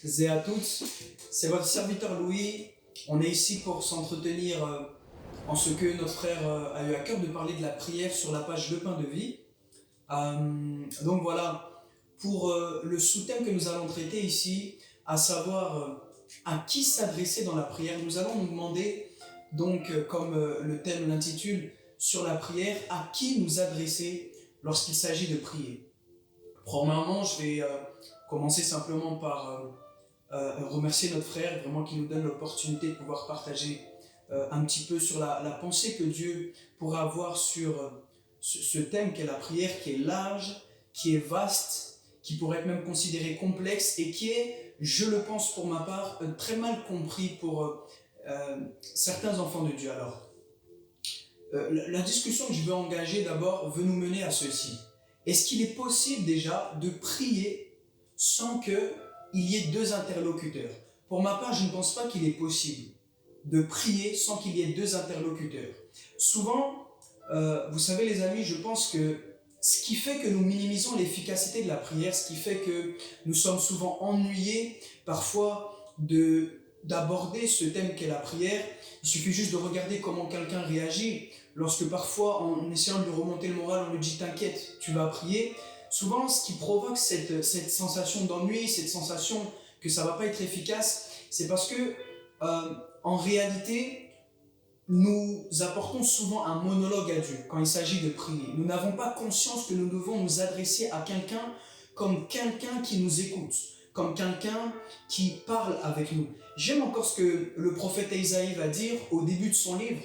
et à toutes, c'est votre serviteur Louis. On est ici pour s'entretenir en ce que notre frère a eu à cœur de parler de la prière sur la page Le Pain de Vie. Donc voilà, pour le sous-thème que nous allons traiter ici, à savoir à qui s'adresser dans la prière, nous allons nous demander, donc comme le thème l'intitule, sur la prière, à qui nous adresser lorsqu'il s'agit de prier. Premièrement, je vais commencer simplement par remercier notre frère, vraiment qui nous donne l'opportunité de pouvoir partager un petit peu sur la pensée que Dieu pourra avoir sur ce thème qu'est la prière, qui est large, qui est vaste, qui pourrait être même considéré complexe et qui est, je le pense pour ma part, très mal compris pour certains enfants de Dieu. Alors, la discussion que je veux engager d'abord veut nous mener à ceci. Est-ce qu'il est possible déjà de prier sans qu'il y ait deux interlocuteurs? Pour ma part, je ne pense pas qu'il est possible de prier sans qu'il y ait deux interlocuteurs. Souvent, vous savez les amis, je pense que ce qui fait que nous minimisons l'efficacité de la prière, ce qui fait que nous sommes souvent ennuyés parfois d'aborder ce thème qu'est la prière, il suffit juste de regarder comment quelqu'un réagit. Lorsque parfois, en essayant de lui remonter le moral, on lui dit « t'inquiète, tu vas prier », souvent ce qui provoque cette sensation d'ennui, cette sensation que ça ne va pas être efficace, c'est parce que en réalité, nous apportons souvent un monologue à Dieu quand il s'agit de prier. Nous n'avons pas conscience que nous devons nous adresser à quelqu'un comme quelqu'un qui nous écoute, comme quelqu'un qui parle avec nous. J'aime encore ce que le prophète Isaïe va dire au début de son livre,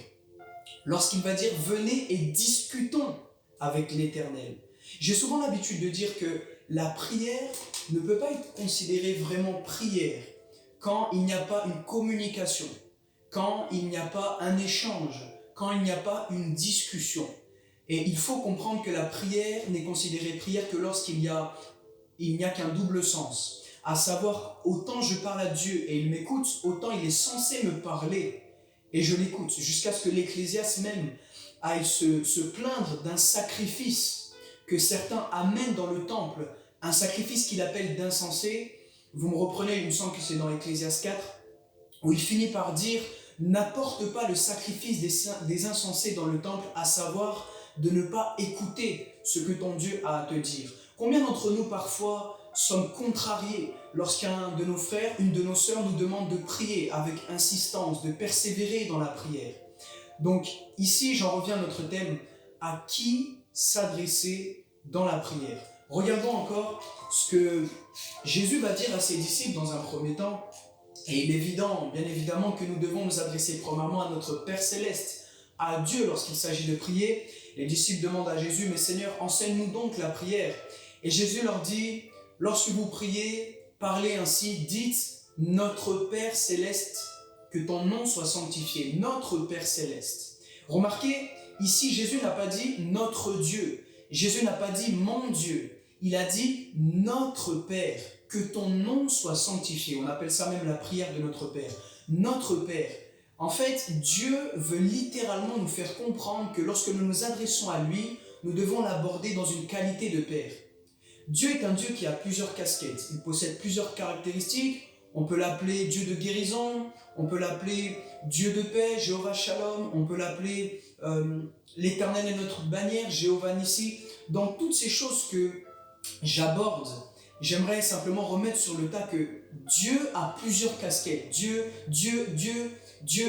lorsqu'il va dire « Venez et discutons avec l'Éternel ». J'ai souvent l'habitude de dire que la prière ne peut pas être considérée vraiment prière quand il n'y a pas une communication, quand il n'y a pas un échange, quand il n'y a pas une discussion. Et il faut comprendre que la prière n'est considérée prière que lorsqu'il n'y a qu'un double sens. À savoir, autant je parle à Dieu et il m'écoute, autant il est censé me parler et je l'écoute. Jusqu'à ce que l'Ecclésiaste même aille se plaindre d'un sacrifice que certains amènent dans le temple, un sacrifice qu'il appelle d'insensé. Vous me reprenez, il me semble que c'est dans Ecclésiaste 4, où il finit par dire « N'apporte pas le sacrifice des insensés dans le temple, à savoir de ne pas écouter ce que ton Dieu a à te dire. » Combien d'entre nous parfois sommes contrariés lorsqu'un de nos frères, une de nos sœurs nous demande de prier avec insistance, de persévérer dans la prière? Donc ici, j'en reviens à notre thème, à qui s'adresser dans la prière? Regardons encore ce que Jésus va dire à ses disciples dans un premier temps. Et il est évident, bien évidemment, que nous devons nous adresser premièrement à notre Père Céleste, à Dieu lorsqu'il s'agit de prier. Les disciples demandent à Jésus, « Mais Seigneur, enseigne-nous donc la prière. » Et Jésus leur dit, « Lorsque vous priez, parlez ainsi, dites, « Notre Père Céleste, que ton nom soit sanctifié. » Notre Père Céleste. Remarquez, ici, Jésus n'a pas dit « Notre Dieu ». Jésus n'a pas dit « Mon Dieu ». Il a dit « Notre Père ». Que ton nom soit sanctifié. On appelle ça même la prière de notre Père. Notre Père. En fait, Dieu veut littéralement nous faire comprendre que lorsque nous nous adressons à lui, nous devons l'aborder dans une qualité de Père. Dieu est un Dieu qui a plusieurs casquettes. Il possède plusieurs caractéristiques. On peut l'appeler Dieu de guérison, on peut l'appeler Dieu de paix, Jéhovah Shalom, on peut l'appeler l'Éternel est notre bannière, Jéhovah Nissi. Dans toutes ces choses que j'aborde, j'aimerais simplement remettre sur le tas que Dieu a plusieurs casquettes. Dieu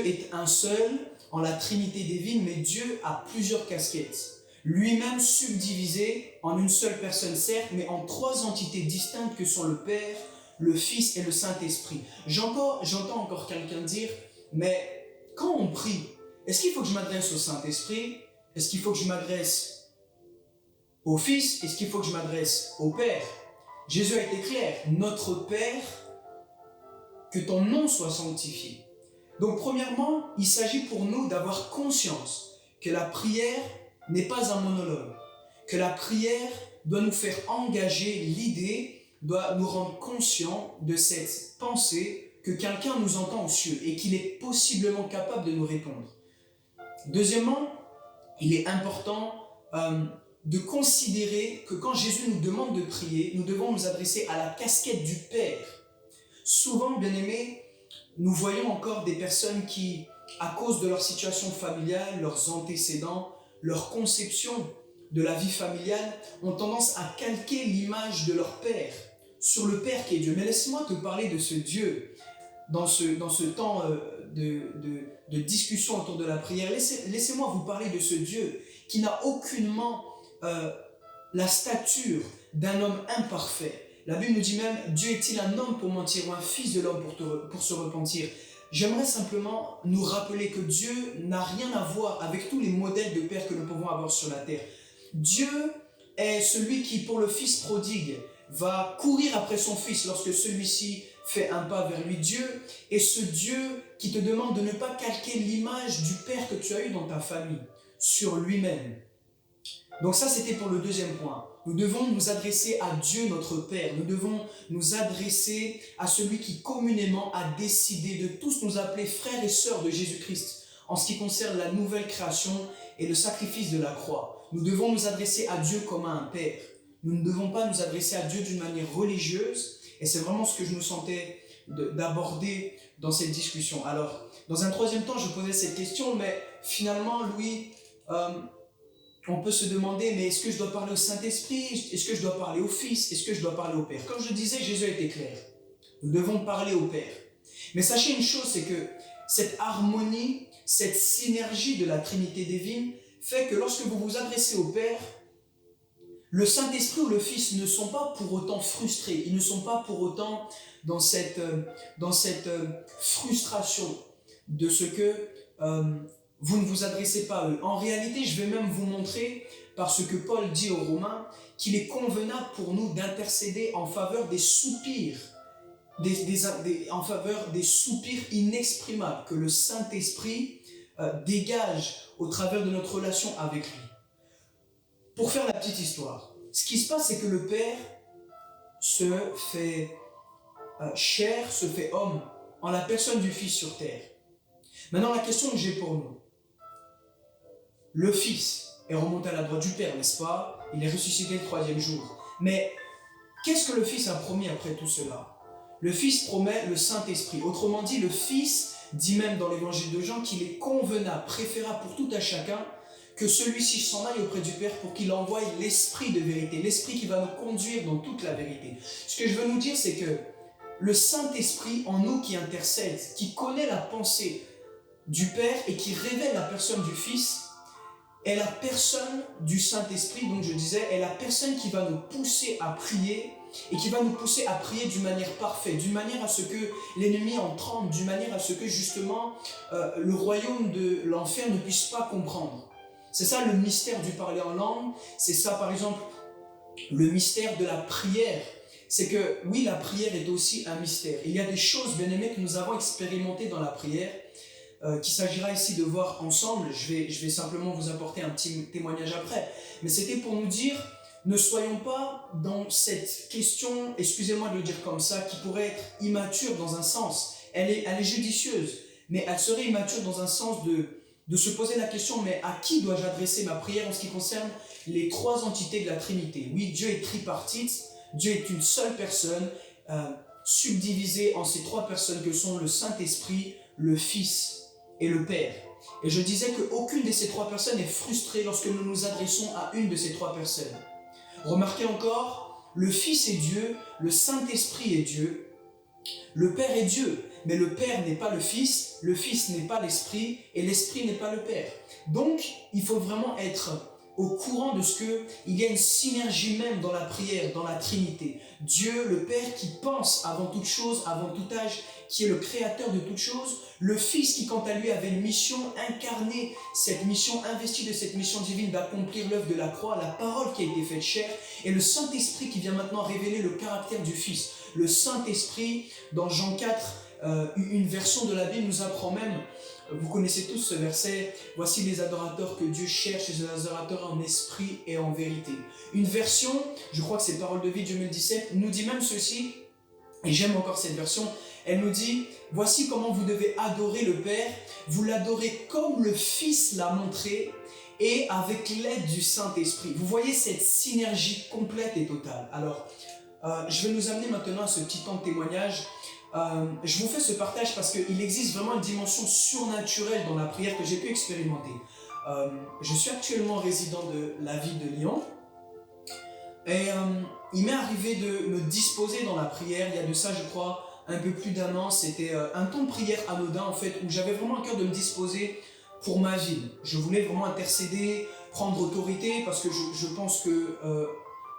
est un seul en la Trinité divine, mais Dieu a plusieurs casquettes. Lui-même subdivisé en une seule personne, certes, mais en trois entités distinctes que sont le Père, le Fils et le Saint-Esprit. J'entends encore quelqu'un dire, mais quand on prie, est-ce qu'il faut que je m'adresse au Saint-Esprit? Est-ce qu'il faut que je m'adresse au Fils? Est-ce qu'il faut que je m'adresse au Père? Jésus a été clair, notre Père, que ton nom soit sanctifié. Donc premièrement, il s'agit pour nous d'avoir conscience que la prière n'est pas un monologue, que la prière doit nous faire engager l'idée, doit nous rendre conscients de cette pensée que quelqu'un nous entend aux cieux et qu'il est possiblement capable de nous répondre. Deuxièmement, il est important de considérer que quand Jésus nous demande de prier, nous devons nous adresser à la casquette du Père. souvent, bien aimés, nous voyons encore des personnes qui, à cause de leur situation familiale, leurs antécédents, leur conception de la vie familiale, ont tendance à calquer l'image de leur père sur le Père qui est Dieu. Mais laisse-moi te parler de ce Dieu dans ce temps de discussion autour de la prière. Laissez-moi vous parler de ce Dieu qui n'a aucunement la stature d'un homme imparfait. La Bible nous dit même, Dieu est-il un homme pour mentir ou un fils de l'homme pour se repentir? J'aimerais simplement nous rappeler que Dieu n'a rien à voir avec tous les modèles de père que nous pouvons avoir sur la terre. Dieu est celui qui, pour le fils prodigue, va courir après son fils lorsque celui-ci fait un pas vers lui. Dieu est ce Dieu qui te demande de ne pas calquer l'image du père que tu as eu dans ta famille sur lui-même. Donc ça, c'était pour le deuxième point. Nous devons nous adresser à Dieu notre Père. Nous devons nous adresser à celui qui communément a décidé de tous nous appeler frères et sœurs de Jésus-Christ en ce qui concerne la nouvelle création et le sacrifice de la croix. Nous devons nous adresser à Dieu comme à un Père. Nous ne devons pas nous adresser à Dieu d'une manière religieuse, et c'est vraiment ce que je me sentais d'aborder dans cette discussion. Alors, dans un troisième temps, je posais cette question, mais finalement, Louis, on peut se demander, mais est-ce que je dois parler au Saint-Esprit? Est-ce que je dois parler au Fils? Est-ce que je dois parler au Père? Comme je disais, Jésus a été clair. Nous devons parler au Père. Mais sachez une chose, c'est que cette harmonie, cette synergie de la Trinité divine fait que lorsque vous vous adressez au Père, le Saint-Esprit ou le Fils ne sont pas pour autant frustrés. Ils ne sont pas pour autant dans cette frustration de ce que vous ne vous adressez pas à eux. En réalité, je vais même vous montrer, par ce que Paul dit aux Romains, qu'il est convenable pour nous d'intercéder en faveur des soupirs, en faveur des soupirs inexprimables que le Saint-Esprit dégage au travers de notre relation avec lui. Pour faire la petite histoire, ce qui se passe, c'est que le Père se fait chair, se fait homme en la personne du Fils sur terre. Maintenant, la question que j'ai pour nous, le Fils est remonté à la droite du Père, n'est-ce pas? Il est ressuscité le troisième jour. Mais qu'est-ce que le Fils a promis après tout cela? Le Fils promet le Saint-Esprit. Autrement dit, le Fils dit même dans l'évangile de Jean qu'il est convenable, préférable pour tout à chacun, que celui-ci s'en aille auprès du Père pour qu'il envoie l'Esprit de vérité, l'Esprit qui va nous conduire dans toute la vérité. Ce que je veux nous dire, c'est que le Saint-Esprit en nous qui intercède, qui connaît la pensée du Père et qui révèle la personne du Fils, est la personne du Saint-Esprit, donc je disais, est la personne qui va nous pousser à prier et qui va nous pousser à prier d'une manière parfaite, d'une manière à ce que l'ennemi en tremble, d'une manière à ce que justement le royaume de l'enfer ne puisse pas comprendre. C'est ça le mystère du parler en langue, c'est ça par exemple le mystère de la prière. C'est que oui, la prière est aussi un mystère. Il y a des choses, bien aimées, que nous avons expérimentées dans la prière, qu'il s'agira ici de voir ensemble. Je vais simplement vous apporter un petit témoignage après. Mais c'était pour nous dire, ne soyons pas dans cette question, excusez-moi de le dire comme ça, qui pourrait être immature dans un sens. Elle est judicieuse, mais elle serait immature dans un sens de se poser la question, mais à qui dois-je adresser ma prière en ce qui concerne les trois entités de la Trinité? Oui, Dieu est tripartite, Dieu est une seule personne, subdivisée en ces trois personnes que sont le Saint-Esprit, le Fils et le Père. Et je disais qu'aucune de ces trois personnes est frustrée lorsque nous nous adressons à une de ces trois personnes. Remarquez encore, le Fils est Dieu, le Saint-Esprit est Dieu, le Père est Dieu, mais le Père n'est pas le Fils n'est pas l'Esprit, et l'Esprit n'est pas le Père. Donc, il faut vraiment être au courant de ce qu'il y a une synergie même dans la prière, dans la Trinité. Dieu, le Père, qui pense avant toute chose, avant tout âge, qui est le créateur de toutes choses, le Fils qui, quant à lui, avait une mission incarnée, cette mission, investie de cette mission divine d'accomplir l'œuvre de la croix, la parole qui a été faite chair, et le Saint-Esprit qui vient maintenant révéler le caractère du Fils. Le Saint-Esprit, dans Jean 4, une version de la Bible nous apprend même, vous connaissez tous ce verset, « Voici les adorateurs que Dieu cherche, les adorateurs en esprit et en vérité. » Une version, je crois que c'est Parole de vie 2017, nous dit même ceci, et j'aime encore cette version, elle nous dit, « Voici comment vous devez adorer le Père, vous l'adorez comme le Fils l'a montré, et avec l'aide du Saint-Esprit. » Vous voyez cette synergie complète et totale. Alors, je vais nous amener maintenant à ce petit temps de témoignage. je vous fais ce partage parce qu'il existe vraiment une dimension surnaturelle dans la prière que j'ai pu expérimenter. Je suis actuellement résident de la ville de Lyon et il m'est arrivé de me disposer dans la prière. Il y a de ça, je crois, un peu plus d'un an. C'était un temps de prière anodin en fait, où j'avais vraiment à cœur de me disposer pour ma ville. Je voulais vraiment intercéder, prendre autorité parce que je pense que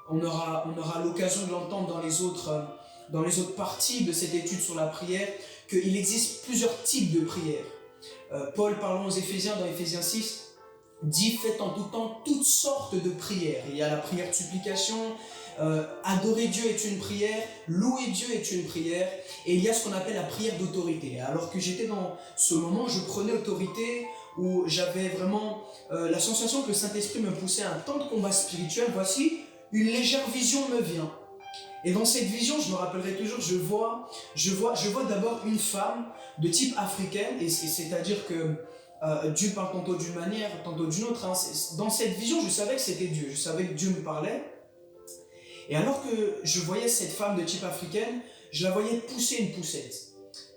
on aura l'occasion de l'entendre dans les autres parties de cette étude sur la prière, qu'il existe plusieurs types de prières. Paul, parlant aux Éphésiens, dans Éphésiens 6, dit « Faites en tout temps toutes sortes de prières ». Il y a la prière de supplication, adorer Dieu est une prière, louer Dieu est une prière, et il y a ce qu'on appelle la prière d'autorité. Alors que j'étais dans ce moment, je prenais autorité, où j'avais vraiment la sensation que le Saint-Esprit me poussait à un temps de combat spirituel. Voici, une légère vision me vient. Et dans cette vision, je me rappellerai toujours, je vois d'abord une femme de type africaine, et c'est-à-dire que Dieu parle tantôt d'une manière, tantôt d'une autre. Hein. Dans cette vision, je savais que c'était Dieu, je savais que Dieu me parlait. Et alors que je voyais cette femme de type africaine, je la voyais pousser une poussette.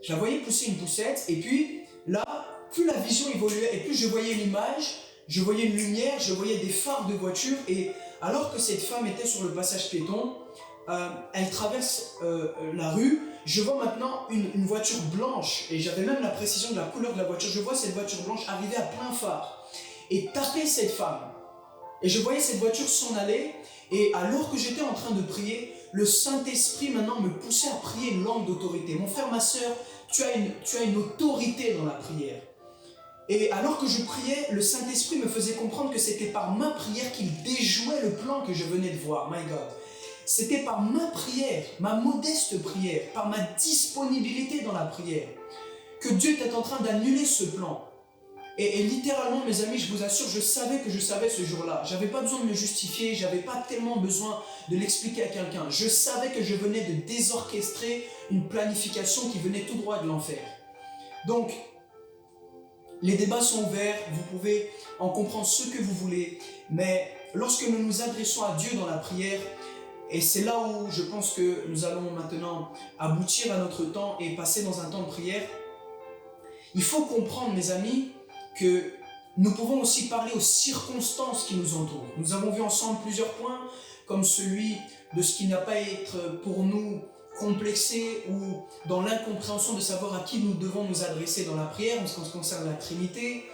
Je la voyais pousser une poussette, et puis là, plus la vision évoluait, et plus je voyais l'image, je voyais une lumière, je voyais des phares de voiture, et alors que cette femme était sur le passage piéton, elle traverse la rue, je vois maintenant une voiture blanche, et j'avais même la précision de la couleur de la voiture, je vois cette voiture blanche arriver à plein phare, et taper cette femme. Et je voyais cette voiture s'en aller, et alors que j'étais en train de prier, le Saint-Esprit maintenant me poussait à prier une langue d'autorité. Mon frère, ma soeur, tu as une autorité dans la prière. Et alors que je priais, le Saint-Esprit me faisait comprendre que c'était par ma prière qu'il déjouait le plan que je venais de voir. My God. C'était par ma prière, ma modeste prière, par ma disponibilité dans la prière, que Dieu était en train d'annuler ce plan. Et littéralement, mes amis, je vous assure, je savais que je savais ce jour-là. Je n'avais pas besoin de me justifier, je n'avais pas tellement besoin de l'expliquer à quelqu'un. Je savais que je venais de désorchestrer une planification qui venait tout droit de l'enfer. Donc, les débats sont ouverts, vous pouvez en comprendre ce que vous voulez, mais lorsque nous nous adressons à Dieu dans la prière, et c'est là où je pense que nous allons maintenant aboutir à notre temps et passer dans un temps de prière, il faut comprendre, mes amis, que nous pouvons aussi parler aux circonstances qui nous entourent. Nous avons vu ensemble plusieurs points, comme celui de ce qui n'a pas à être pour nous complexé ou dans l'incompréhension de savoir à qui nous devons nous adresser dans la prière en ce qui concerne la Trinité.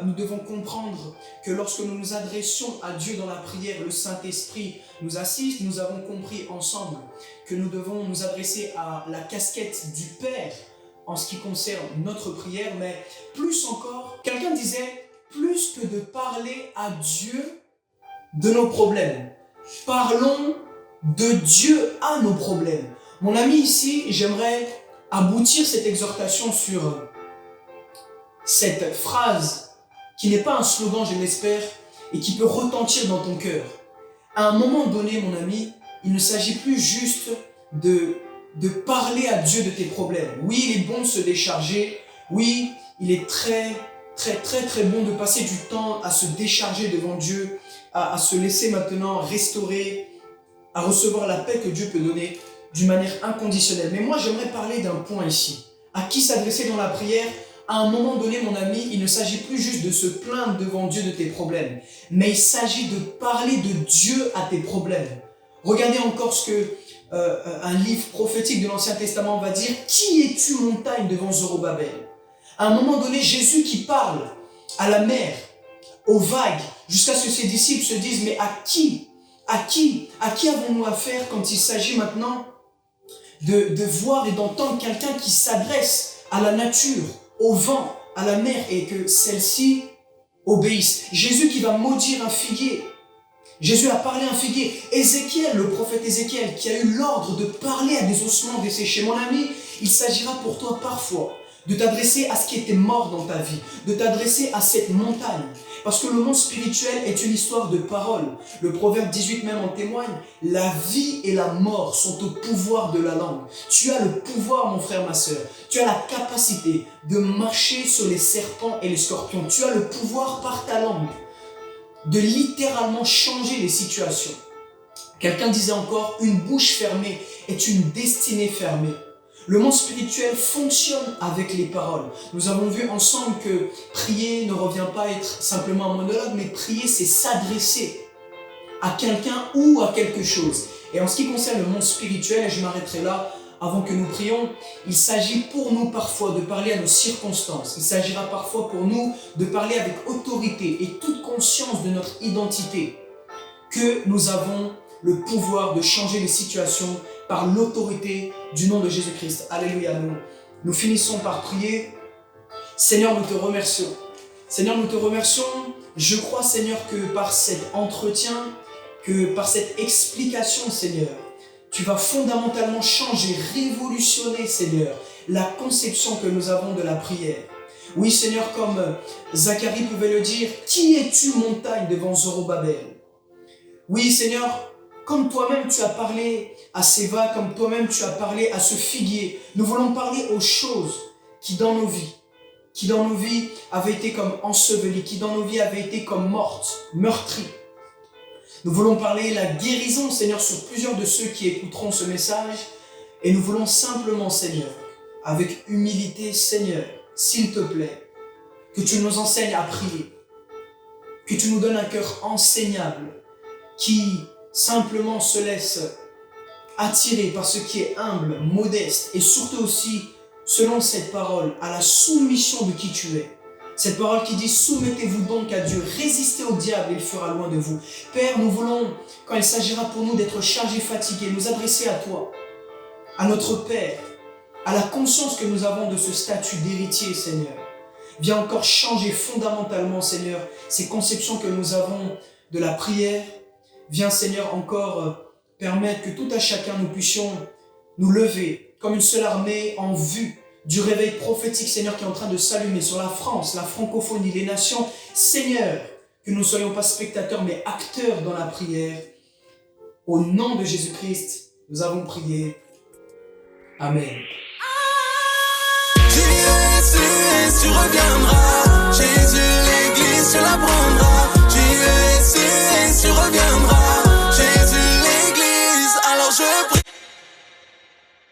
Nous devons comprendre que lorsque nous nous adressions à Dieu dans la prière, le Saint-Esprit nous assiste. Nous avons compris ensemble que nous devons nous adresser à la casquette du Père en ce qui concerne notre prière, mais plus encore, quelqu'un disait, plus que de parler à Dieu de nos problèmes, parlons de Dieu à nos problèmes. Mon ami, ici, j'aimerais aboutir cette exhortation sur cette phrase qui n'est pas un slogan, je l'espère, et qui peut retentir dans ton cœur. À un moment donné, mon ami, il ne s'agit plus juste de parler à Dieu de tes problèmes. Oui, il est bon de se décharger. Oui, il est très bon de passer du temps à se décharger devant Dieu, à se laisser maintenant restaurer, à recevoir la paix que Dieu peut donner d'une manière inconditionnelle. Mais moi, j'aimerais parler d'un point ici. À qui s'adresser dans la prière? À un moment donné, mon ami, il ne s'agit plus juste de se plaindre devant Dieu de tes problèmes, mais il s'agit de parler de Dieu à tes problèmes. Regardez encore ce que un livre prophétique de l'Ancien Testament va dire. Qui es-tu, montagne, devant Zorobabel? À un moment donné, Jésus qui parle à la mer, aux vagues, jusqu'à ce que ses disciples se disent, mais à qui avons-nous affaire quand il s'agit maintenant de voir et d'entendre quelqu'un qui s'adresse à la nature, au vent, à la mer, et que celle-ci obéisse? Jésus qui va maudire un figuier. Jésus a parlé à un figuier. Ézéchiel, le prophète Ézéchiel, qui a eu l'ordre de parler à des ossements desséchés. Mon ami, il s'agira pour toi parfois de t'adresser à ce qui était mort dans ta vie, de t'adresser à cette montagne. Parce que le monde spirituel est une histoire de paroles. Le proverbe 18 même en témoigne. La vie et la mort sont au pouvoir de la langue. Tu as le pouvoir, mon frère, ma soeur. Tu as la capacité de marcher sur les serpents et les scorpions. Tu as le pouvoir par ta langue de littéralement changer les situations. Quelqu'un disait encore, une bouche fermée est une destinée fermée. Le monde spirituel fonctionne avec les paroles. Nous avons vu ensemble que prier ne revient pas à être simplement un monologue, mais prier, c'est s'adresser à quelqu'un ou à quelque chose. Et en ce qui concerne le monde spirituel, et je m'arrêterai là avant que nous prions, il s'agit pour nous parfois de parler à nos circonstances. Il s'agira parfois pour nous de parler avec autorité et toute conscience de notre identité, que nous avons le pouvoir de changer les situations par l'autorité du nom de Jésus-Christ. Alléluia. Nous finissons par prier. Seigneur, nous te remercions. Seigneur, nous te remercions. Je crois, Seigneur, que par cet entretien, que par cette explication, Seigneur, tu vas fondamentalement changer, révolutionner, Seigneur, la conception que nous avons de la prière. Oui, Seigneur, comme Zacharie pouvait le dire, « Qui es-tu, montagne, devant Zorobabel ?» Oui, Seigneur, comme toi-même tu as parlé à Séva, comme toi-même tu as parlé à ce figuier, nous voulons parler aux choses qui dans nos vies avaient été comme ensevelies, qui dans nos vies avaient été comme mortes, meurtries. Nous voulons parler la guérison, Seigneur, sur plusieurs de ceux qui écouteront ce message. Et nous voulons simplement, Seigneur, avec humilité, Seigneur, s'il te plaît, que tu nous enseignes à prier, que tu nous donnes un cœur enseignable, qui simplement se laisse attirer par ce qui est humble, modeste, et surtout aussi, selon cette parole, à la soumission de qui tu es. Cette parole qui dit « Soumettez-vous donc à Dieu, résistez au diable et il fera loin de vous. » Père, nous voulons, quand il s'agira pour nous d'être chargés, fatigués, nous adresser à toi, à notre Père, à la conscience que nous avons de ce statut d'héritier, Seigneur. Viens encore changer fondamentalement, Seigneur, ces conceptions que nous avons de la prière. Viens, Seigneur, encore permettre que tout à chacun nous puissions nous lever comme une seule armée en vue du réveil prophétique, Seigneur, qui est en train de s'allumer sur la France, la francophonie, les nations. Seigneur, que nous ne soyons pas spectateurs, mais acteurs dans la prière. Au nom de Jésus-Christ, nous avons prié. Amen.